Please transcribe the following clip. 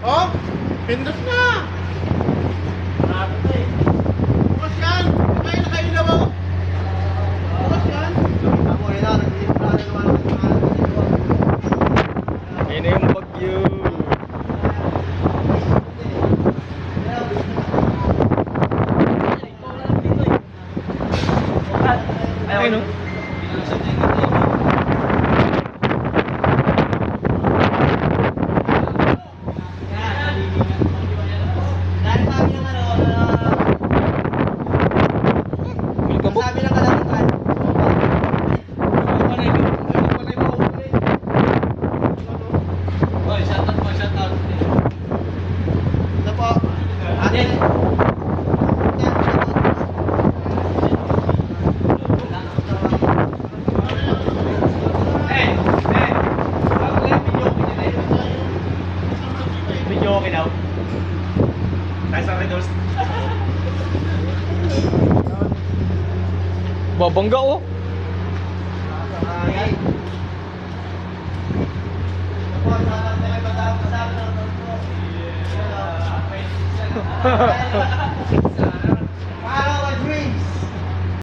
Oh, pindot na. Marami na eh. Bukas yan. May nakailaw ako. Bukas yan. Ako rin ako, nagsisimula na naman ako sa Ayun na yung bagyo. Ayun o. Milkabok. Sabi ng kalamitan. Oy, shoutout po, shoutout. Ito po. Ate. Video okay daw. Tayo sa Redos. Babangga oh. Ay. Ako, shoutout na kay Madam Kasama ng Totoo.